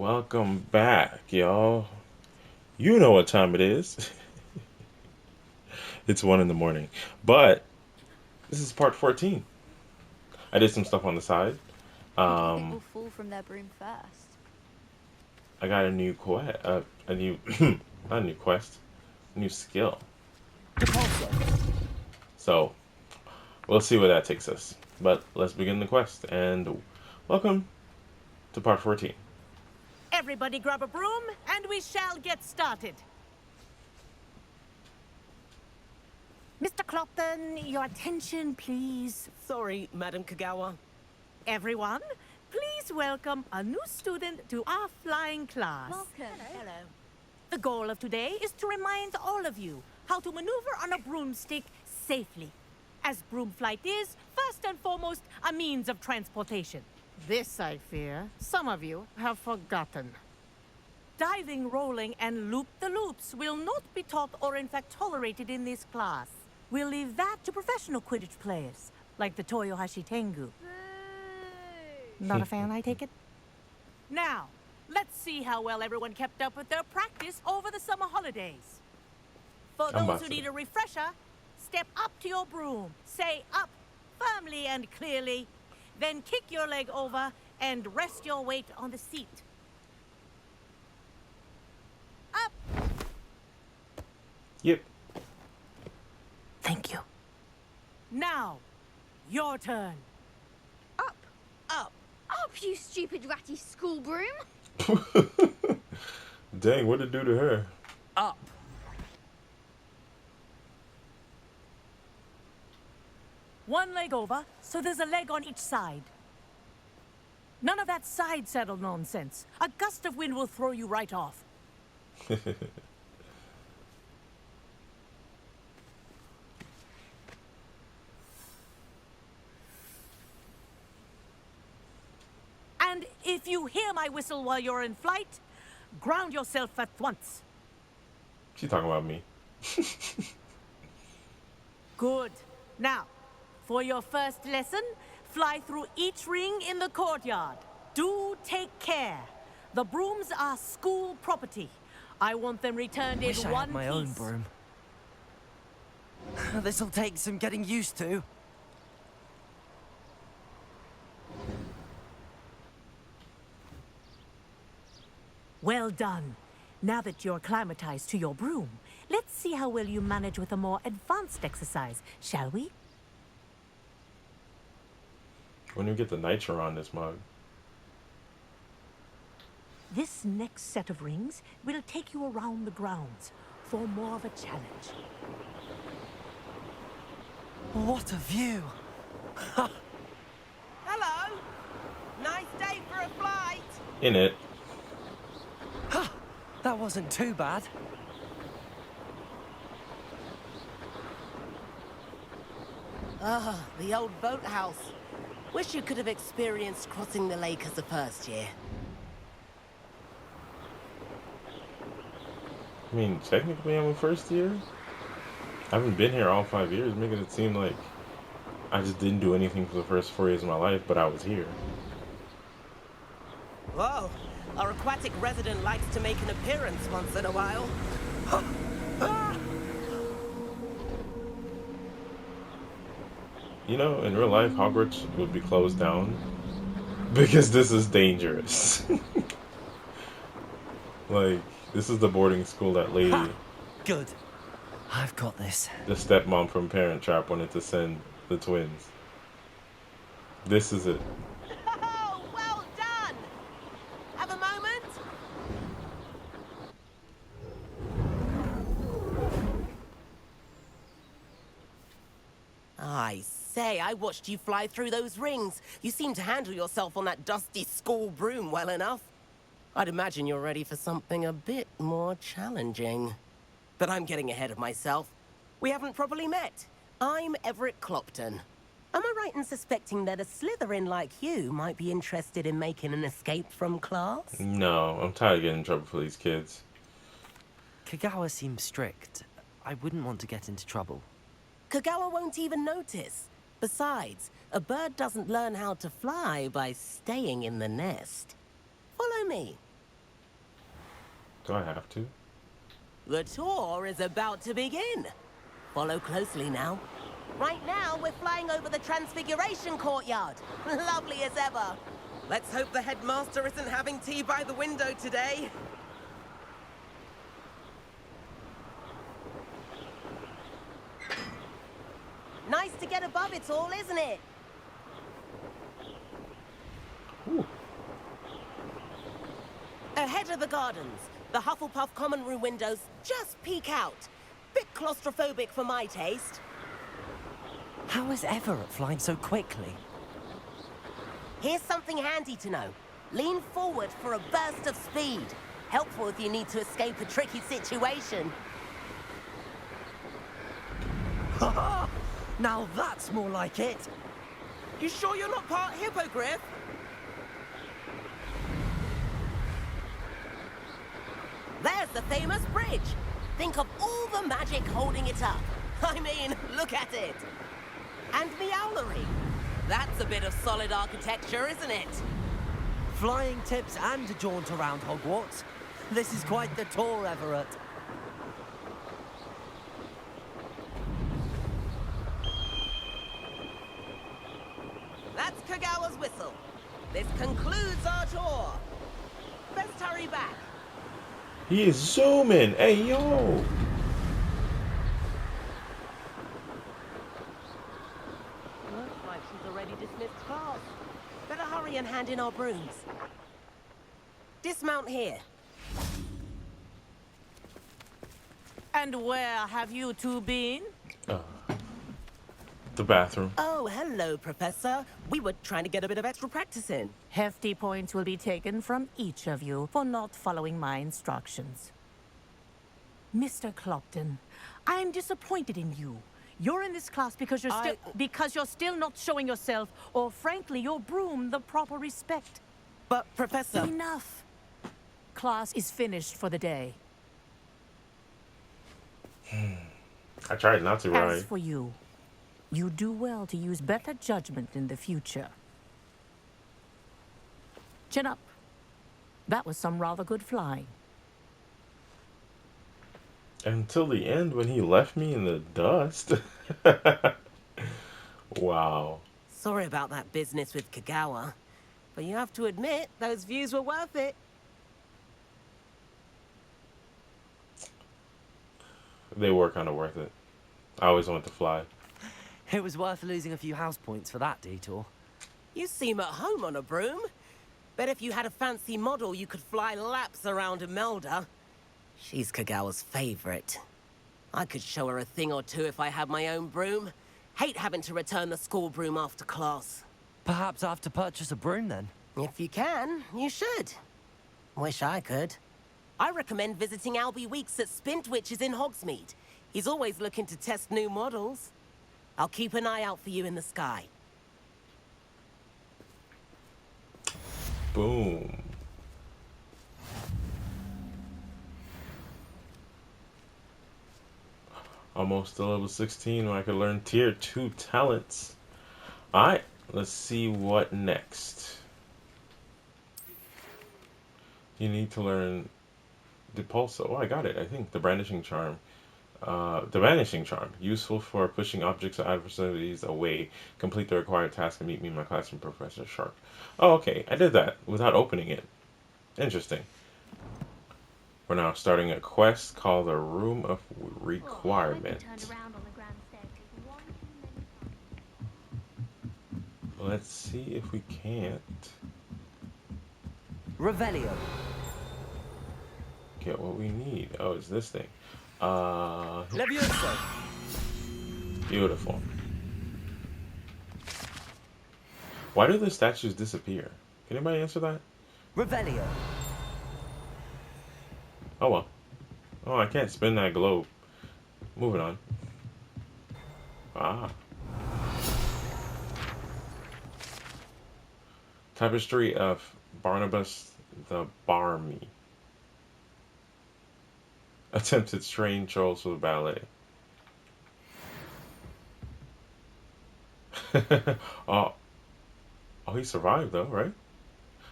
Welcome back, y'all. You know what time it is. It's 1 in the morning. But this is part 14. I did some stuff on the side. Who do you think will Um, fall from their broom first? I got a new quest, a new, not a new quest, a new skill. So we'll see where that takes us. But let's begin the quest. And welcome to part 14. Everybody grab a broom, and we shall get started. Mr. Clopton, your attention, please. Sorry, Madam Kagawa. Everyone, please welcome a new student to our flying class. Welcome. Hello. The goal of today is to remind all of you how to maneuver on a broomstick safely, as broom flight is, first and foremost, a means of transportation. This, I fear, some of you have forgotten. Diving, rolling, and loop-the-loops will not be taught or in fact tolerated in this class. We'll leave that to professional Quidditch players, like the Toyohashi Tengu. Not a fan, I take it? Now, let's see how well everyone kept up with their practice over the summer holidays. For those who need a refresher, step up to your broom, say up firmly and clearly, then kick your leg over and rest your weight on the seat. Up! Yep. Thank you. Now, your turn. Up! Up! Up, you stupid ratty school broom! Dang, what did it do to her? Up. One leg over, so there's a leg on each side. None of that side saddle nonsense. A gust of wind will throw you right off. And if you hear my whistle while you're in flight, ground yourself at once. She's talking about me. Good. Now, for your first lesson, fly through each ring in the courtyard. Do take care. The brooms are school property. I want them returned in Wish I one had my piece. own broom. This'll take some getting used to. Well done. Now that you're acclimatized to your broom, let's see how well you manage with a more advanced exercise, shall we? When do we get the nitro on this mug? This next set of rings will take you around the grounds for more of a challenge. What a view! Hello. Nice day for a flight. In it. That wasn't too bad. Ah, the old boathouse. Wish you could have experienced crossing the lake as a first year. I mean, technically I'm a first year. I haven't been here all 5 years, making it seem like I just didn't do anything for the first 4 years of my life, but I was here. Whoa, our aquatic resident likes to make an appearance once in a while. You know, in real life, Hogwarts would be closed down because this is dangerous. Like, this is the boarding school that lady, Ha! Good. I've got this. the stepmom from Parent Trap, wanted to send the twins. This is it. Oh, well done. Have a moment? I say, I watched you fly through those rings. You seem to handle yourself on that dusty school broom well enough. I'd imagine you're ready for something a bit more challenging. But I'm getting ahead of myself. We haven't properly met. I'm Everett Clopton. Am I right in suspecting that a Slytherin like you might be interested in making an escape from class? No, I'm tired of getting in trouble for these kids. Kagawa seems strict. I wouldn't want to get into trouble. Kagawa won't even notice. Besides, a bird doesn't learn how to fly by staying in the nest. Follow me. Do I have to? The tour is about to begin. Follow closely now. Right now, we're flying over the Transfiguration Courtyard. Lovely as ever. Let's hope the headmaster isn't having tea by the window today. Nice to get above it all, isn't it? Ooh. Ahead of the gardens, the Hufflepuff common room windows just peek out. Bit claustrophobic for my taste. How is Everett flying so quickly? Here's something handy to know. Lean forward for a burst of speed. Helpful if you need to escape a tricky situation. Haha! Now that's more like it. You sure you're not part hippogriff? There's the famous bridge. Think of all the magic holding it up. I mean, look at it. And Meowlery. That's a bit of solid architecture, isn't it? Flying tips and a jaunt around Hogwarts. This is quite the tour, Everett. That's Kagawa's whistle. This concludes our tour. Best hurry back. He is zooming. Hey, yo. Looks like she's already dismissed class. Better hurry and hand in our brooms. Dismount here. And where have you two been? The bathroom. Oh, hello, Professor. We were trying to get a bit of extra practice in. Hefty points will be taken from each of you for not following my instructions. Mr. Clopton, I'm disappointed in you. You're in this class because you're still not showing yourself, or frankly, your broom the proper respect. But, Professor... Enough. Class is finished for the day. I tried not to, right? As for you, you do well to use better judgment in the future. Chin up. That was some rather good flying. Until the end when he left me in the dust. Wow. Sorry about that business with Kagawa. But you have to admit, those views were worth it. They were kind of worth it. I always wanted to fly. It was worth losing a few house points for that detour. You seem at home on a broom. Bet if you had a fancy model, you could fly laps around Imelda. She's Kagawa's favorite. I could show her a thing or two if I had my own broom. Hate having to return the school broom after class. Perhaps I have to purchase a broom then. If you can, you should. Wish I could. I recommend visiting Albie Weeks at Spintwitches in Hogsmeade. He's always looking to test new models. I'll keep an eye out for you in the sky. Boom. Almost to level 16 when I could learn tier 2 talents. Alright, let's see what next. You need to learn Depulso. Oh, I got it, I think. The Brandishing Charm. The Vanishing Charm. Useful for pushing objects or adversaries away. Complete the required task and meet me in my classroom, Professor Sharp. Oh, okay. I did that without opening it. Interesting. We're now starting a quest called the Room of Requirement. Let's see if we can't Revelio. get what we need. Oh, it's this thing. Levioso. Beautiful. Why do the statues disappear? Can anybody answer that? Revelio. Oh well. Oh, I can't spin that globe. Moving on. Ah. Tapestry of Barnabas the Barmy. Attempted train trolls for the ballet. Oh, he survived though, right?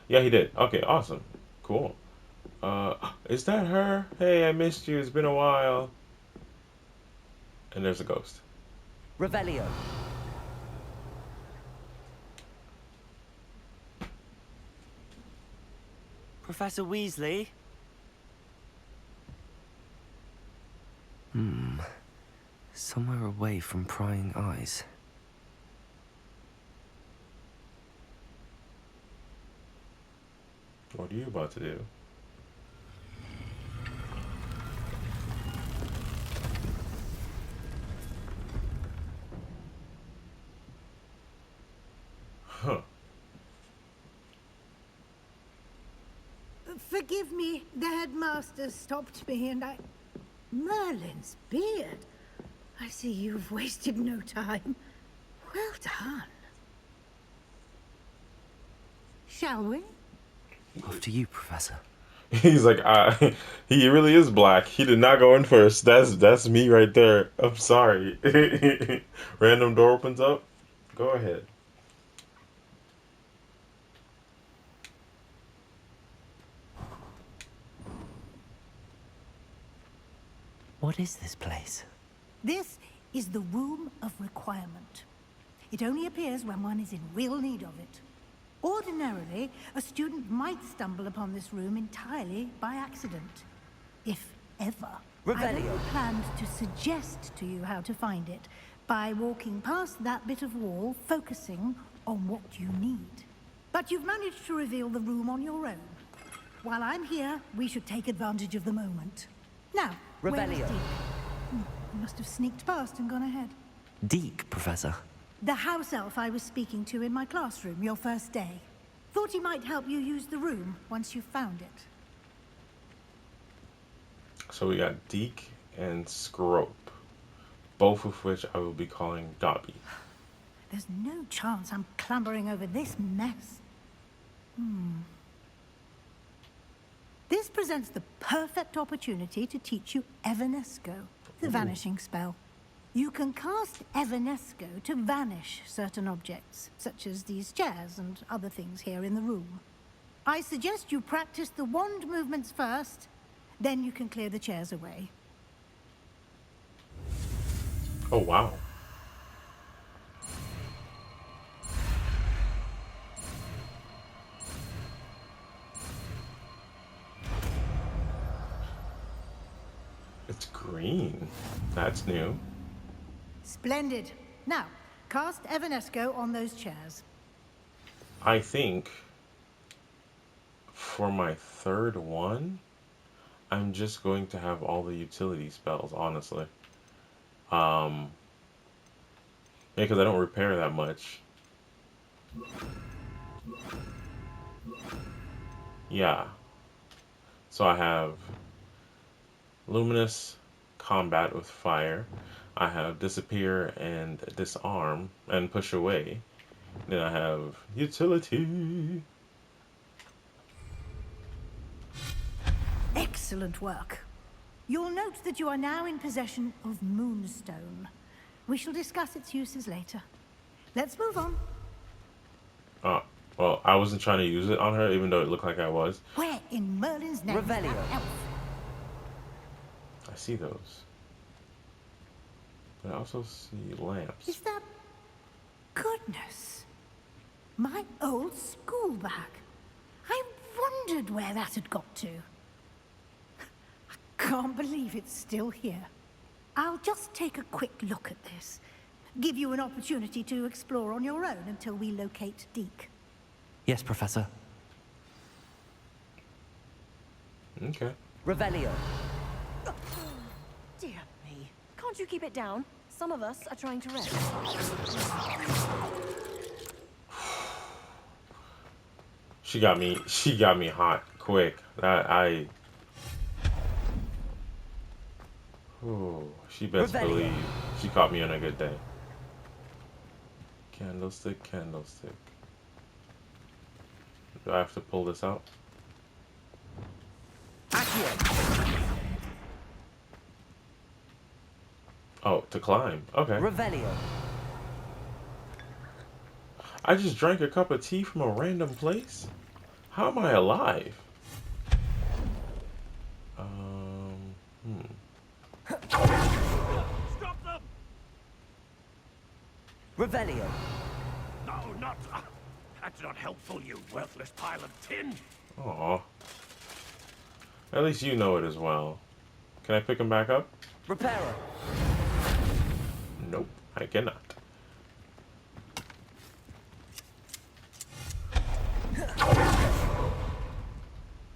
Yeah, he did. Okay, awesome. Cool. Is that her? Hey, I missed you. It's been a while. And there's a ghost. Revelio. Professor Weasley? Somewhere away from prying eyes. What are you about to do? Huh. Forgive me, the headmaster stopped me and I... Merlin's beard. I see you've wasted no time. Well done. Shall we? After you, Professor. He's like, he really is black. He did not go in first. That's me right there. I'm sorry. Random door opens up. Go ahead. What is this place? This is the Room of Requirement. It only appears when one is in real need of it. Ordinarily, a student might stumble upon this room entirely by accident. If ever. I Revelio. only planned to suggest to you how to find it by walking past that bit of wall, focusing on what you need. But you've managed to reveal the room on your own. While I'm here, we should take advantage of the moment. Now, where is Revelio. Deke? You must have sneaked past and gone ahead. Deke, Professor. The house elf I was speaking to in my classroom your first day. Thought he might help you use the room once you found it. So we got Deke and Scrope, both of which I will be calling Dobby. There's no chance I'm clambering over this mess. This presents the perfect opportunity to teach you Evanesco, the vanishing spell. You can cast Evanesco to vanish certain objects, such as these chairs and other things here in the room. I suggest you practice the wand movements first, then you can clear the chairs away. Oh, wow. It's green. That's new. Splendid. Now, cast Evanesco on those chairs. I think for my third one, I'm just going to have all the utility spells, honestly. Yeah, because I don't repair that much. Yeah. So I have Luminous Combat with Fire. I have Disappear and Disarm and Push Away. Then I have Utility. Excellent work. You'll note that you are now in possession of Moonstone. We shall discuss its uses later. Let's move on. Well, I wasn't trying to use it on her, even though it looked like I was. Where in Merlin's name is that Revelio. elf? I see those. But I also see lamps. Is that... Goodness. My old school bag. I wondered where that had got to. I can't believe it's still here. I'll just take a quick look at this. Give you an opportunity to explore on your own until we locate Deke. Yes, Professor. Okay. Revelio. Dear me. Can't you keep it down? Some of us are trying to rest. She got me hot quick. Ooh, she best Revelio. believe she caught me on a good day. Candlestick, candlestick. Do I have to pull this out? Accio. Oh, to climb. Okay. Revelio. I just drank a cup of tea from a random place? How am I alive? Revelio. No, not... that's not helpful, you worthless pile of tin. Aw. At least you know it as well. Can I pick him back up? Reparo. Nope, I cannot.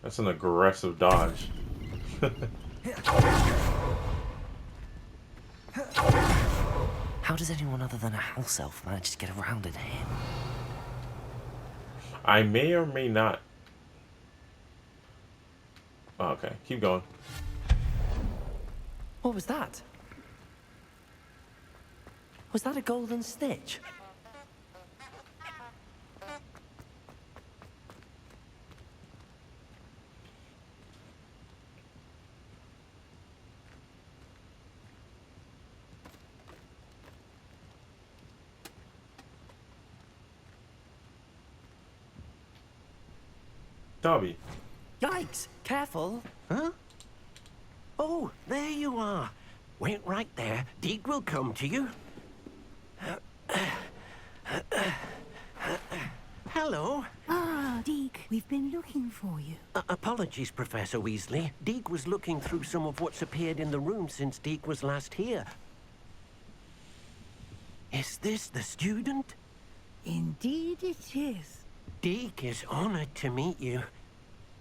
That's an aggressive dodge. How does anyone other than a house elf manage to get around in here? I may or may not. Oh, okay, keep going. What was that? Was that a golden snitch? Dobby. Yikes! Careful! Huh? Oh, there you are. Wait right there. Deek will come to you. Hello. Ah, Deke, we've been looking for you. Apologies, Professor Weasley. Deek was looking through some of what's appeared in the room since Deek was last here. Is this the student? Indeed it is. Deek is honored to meet you.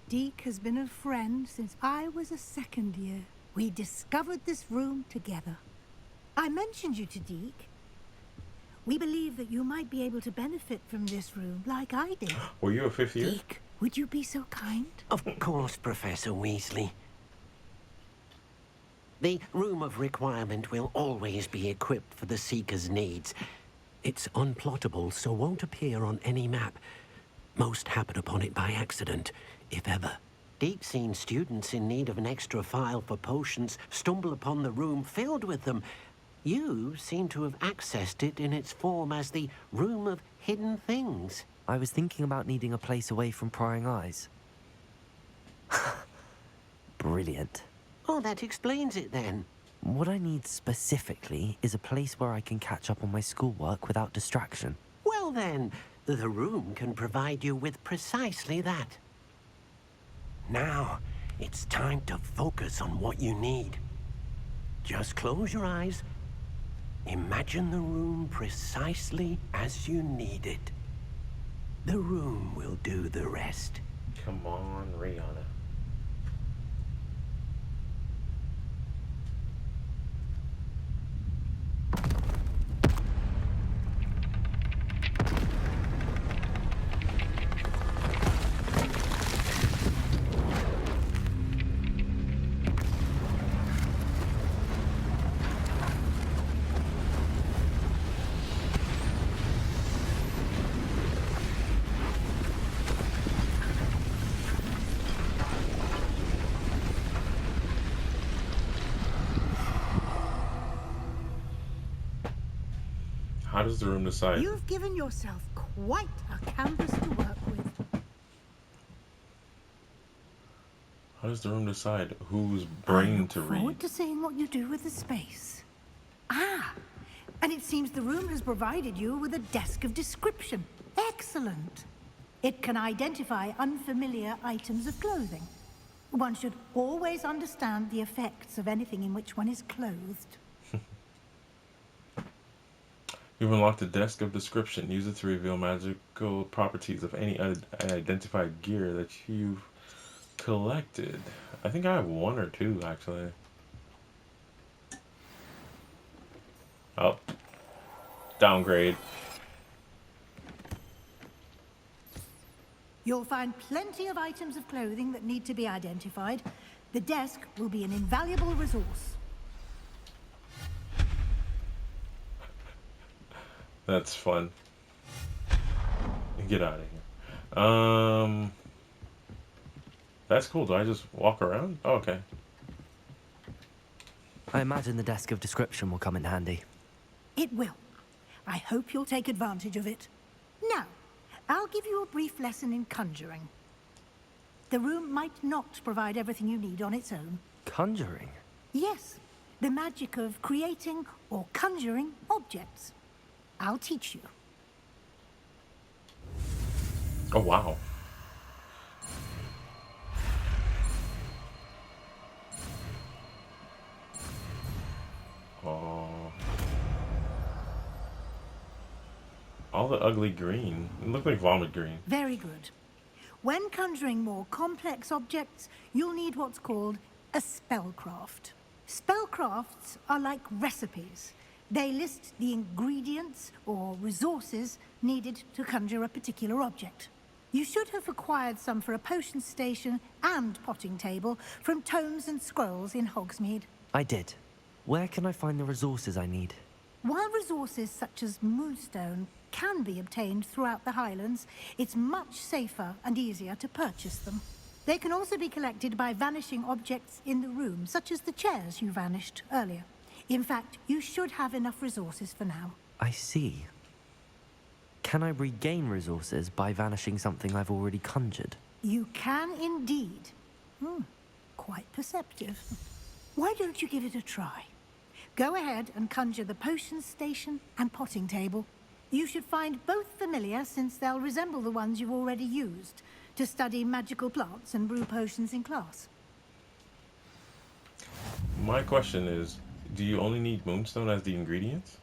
Deke has been a friend since I was a second year. We discovered this room together. I mentioned you to Deke. We believe that you might be able to benefit from this room like I did. Were you a fifth year? Deke, would you be so kind? Of course, Professor Weasley. The Room of Requirement will always be equipped for the Seeker's needs. It's unplottable, so won't appear on any map. Most happen upon it by accident, if ever. Deep-seen students in need of an extra file for potions stumble upon the room filled with them. You seem to have accessed it in its form as the Room of Hidden Things. I was thinking about needing a place away from prying eyes. Brilliant. Oh, that explains it then. What I need specifically is a place where I can catch up on my schoolwork without distraction. Well then, the room can provide you with precisely that. Now, it's time to focus on what you need. Just close your eyes. Imagine the room precisely as you need it. The room will do the rest. Come on, Rihanna. How does the room decide? You've given yourself quite a canvas to work with. How does the room decide whose I brain look to forward read? to seeing what you do with the space. Ah, and it seems the room has provided you with a desk of description. Excellent. It can identify unfamiliar items of clothing. One should always understand the effects of anything in which one is clothed. You've unlocked the desk of description. Use it to reveal magical properties of any identified gear that you've collected. I think I have one or two, actually. Oh. Downgrade. You'll find plenty of items of clothing that need to be identified. The desk will be an invaluable resource. That's fun. Get out of here. That's cool. Do I just walk around? Oh, okay. I imagine the desk of description will come in handy. It will. I hope you'll take advantage of it. Now, I'll give you a brief lesson in conjuring. The room might not provide everything you need on its own. Conjuring? Yes, the magic of creating or conjuring objects. I'll teach you. Oh, wow. Oh. All the ugly green. It looked like vomit green. Very good. When conjuring more complex objects, you'll need what's called a spellcraft. Spellcrafts are like recipes. They list the ingredients or resources needed to conjure a particular object. You should have acquired some for a potion station and potting table from tomes and scrolls in Hogsmeade. I did. Where can I find the resources I need? While resources such as moonstone can be obtained throughout the Highlands, it's much safer and easier to purchase them. They can also be collected by vanishing objects in the room, such as the chairs you vanished earlier. In fact, you should have enough resources for now. I see. Can I regain resources by vanishing something I've already conjured? You can indeed. Quite perceptive. Why don't you give it a try? Go ahead and conjure the potion station and potting table. You should find both familiar, since they'll resemble the ones you've already used to study magical plants and brew potions in class. My question is, do you only need moonstone as the ingredients?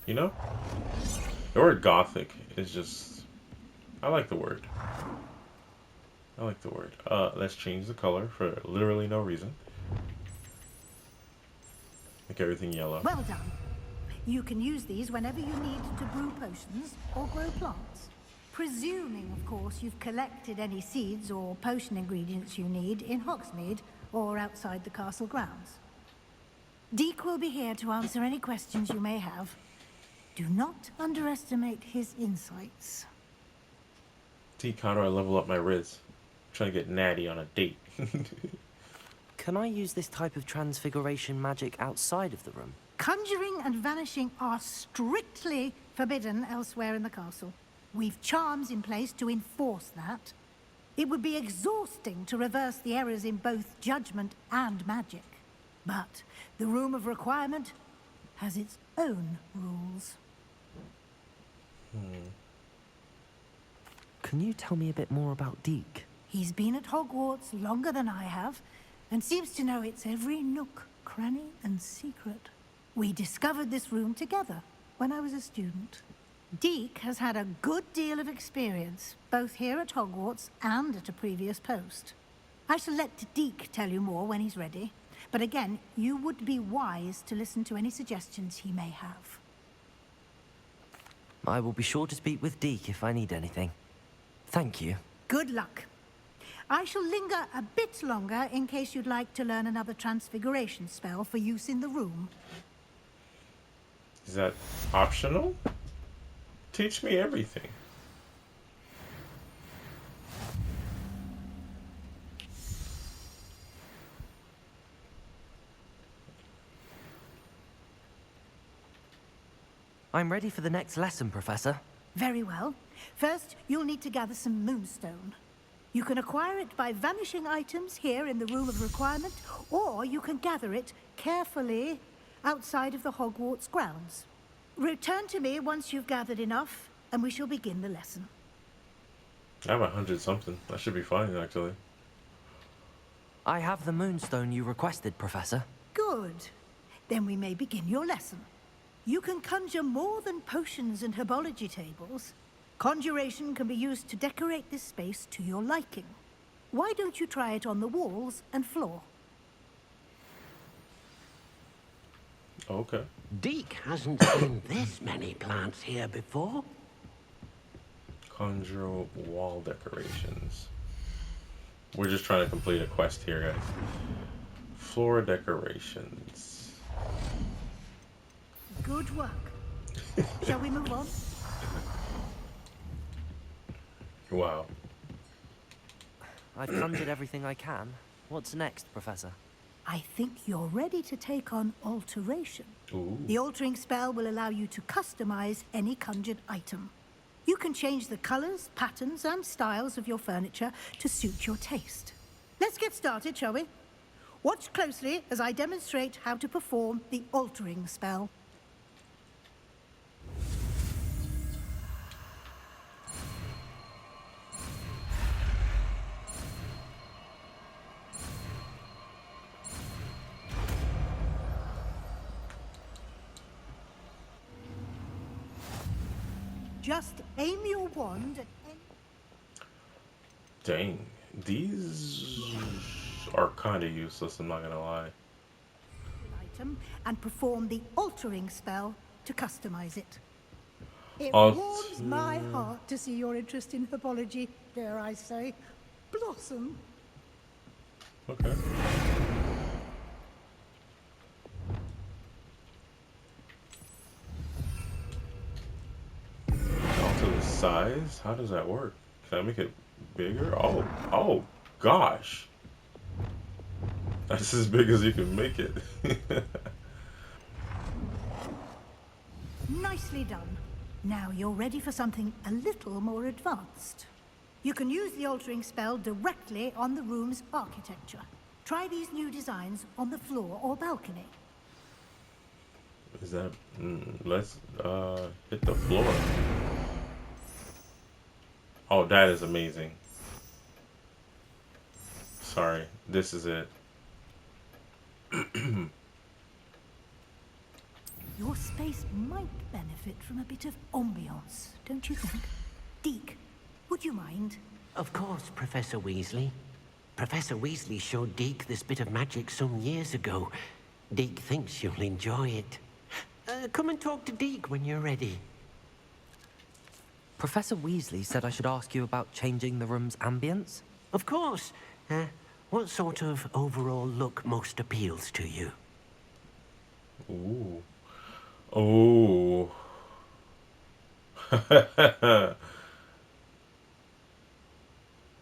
You know? The word gothic is just... I like the word. I like the word. Let's change the color for literally no reason. Make everything yellow. Well done. You can use these whenever you need to brew potions or grow plants. Presuming, of course, you've collected any seeds or potion ingredients you need in Hogsmeade or outside the castle grounds. Deke will be here to answer any questions you may have. Do not underestimate his insights. Deke, how do I level up my Riz? I'm trying to get natty on a date. Can I use this type of transfiguration magic outside of the room? Conjuring and vanishing are strictly forbidden elsewhere in the castle. We've charms in place to enforce that. It would be exhausting to reverse the errors in both judgment and magic. But the Room of Requirement has its own rules. Can you tell me a bit more about Deke? He's been at Hogwarts longer than I have, and seems to know its every nook, cranny, and secret. We discovered this room together when I was a student. Deke has had a good deal of experience, both here at Hogwarts and at a previous post. I shall let Deke tell you more when he's ready, but again, you would be wise to listen to any suggestions he may have. I will be sure to speak with Deke if I need anything. Thank you. Good luck. I shall linger a bit longer in case you'd like to learn another transfiguration spell for use in the room. Is that optional? Teach me everything. I'm ready for the next lesson, Professor. Very well. First, you'll need to gather some moonstone. You can acquire it by vanishing items here in the Room of Requirement, or you can gather it carefully outside of the Hogwarts grounds. Return to me once you've gathered enough, and we shall begin the lesson. I have 100 something. That should be fine, actually. I have the moonstone you requested, Professor. Good. Then we may begin your lesson. You can conjure more than potions and herbology tables. Conjuration can be used to decorate this space to your liking. Why don't you try it on the walls and floor? Okay. Deke hasn't seen this many plants here before. Conjure wall decorations. We're just trying to complete a quest here, guys. Floor decorations. Good work. Shall we move on? Wow. I've conjured everything I can. What's next, Professor? I think you're ready to take on alteration. Ooh. The altering spell will allow you to customize any conjured item. You can change the colors, patterns, and styles of your furniture to suit your taste. Let's get started, shall we? Watch closely as I demonstrate how to perform the altering spell. Just aim your wand at any Dang, these are kind of useless, I'm not gonna lie. item and perform the altering spell to customize it. It Alt- warms my heart to see your interest in herbology, dare I say, blossom. Okay. Alter the size? How does that work? Can I make it bigger? Oh gosh. That's as big as you can make it. Nicely done. Now you're ready for something a little more advanced. You can use the altering spell directly on the room's architecture. Try these new designs on the floor or balcony. Is that... let's hit the floor. Oh, that is amazing. Sorry, this is it. Your space might benefit from a bit of ambiance, don't you think? Deke, would you mind? Of course, Professor Weasley. Professor Weasley showed Deke this bit of magic some years ago. Deke thinks you'll enjoy it. Come and talk to Deke when you're ready. Professor Weasley said I should ask you about changing the room's ambience. Of course. What sort of overall look most appeals to you? Ooh. Oh.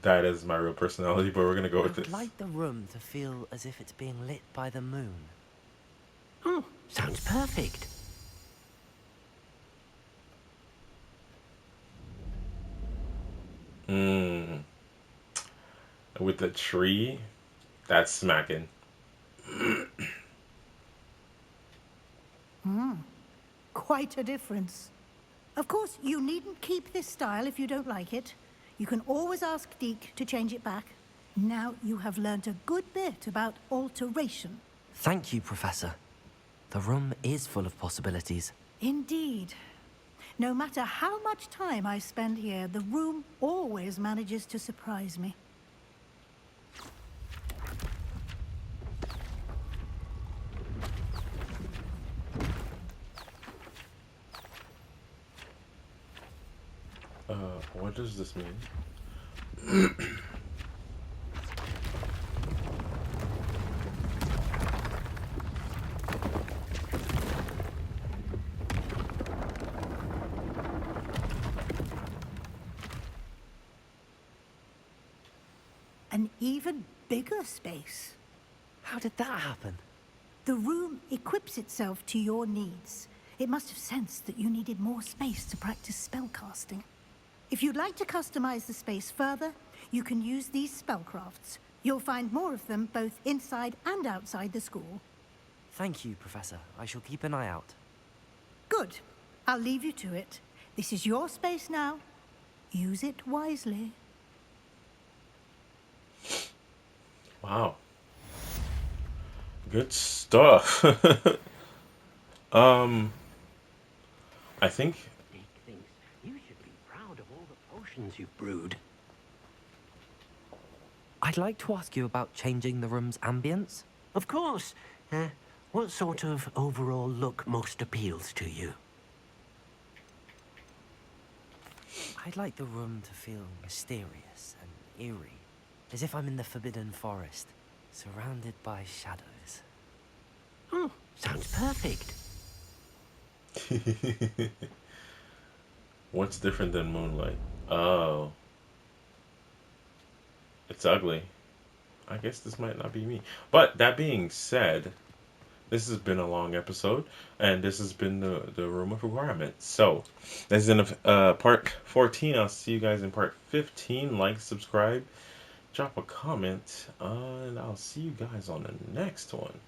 That is my real personality, but we're gonna go with I'd this. like the room to feel as if it's being lit by the moon. Oh, sounds perfect. With the tree, that's smacking. Quite a difference. Of course, you needn't keep this style if you don't like it. You can always ask Deke to change it back. Now you have learnt a good bit about alteration. Thank you, Professor. The room is full of possibilities. Indeed. No matter how much time I spend here, the room always manages to surprise me. What does this mean? An even bigger space. How did that happen? The room equips itself to your needs. It must have sensed that you needed more space to practice spellcasting. If you'd like to customize the space further, you can use these spellcrafts. You'll find more of them both inside and outside the school. Thank you, Professor. I shall keep an eye out. Good. I'll leave you to it. This is your space now. Use it wisely. Wow. Good stuff. I think Deke thinks you should be proud of all the potions you've brewed. I'd like to ask you about changing the room's ambience. Of course. What sort of overall look most appeals to you? I'd like the room to feel mysterious and eerie, as if I'm in the Forbidden Forest, surrounded by shadows. Oh, sounds perfect. What's different than moonlight? Oh. It's ugly. I guess this might not be me. But that being said, this has been a long episode, and this has been the Room of Requirements. So, this is in part 14. I'll see you guys in part 15. Like, subscribe, drop a comment, and I'll see you guys on the next one.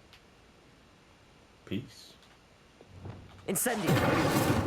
Peace. Incendio!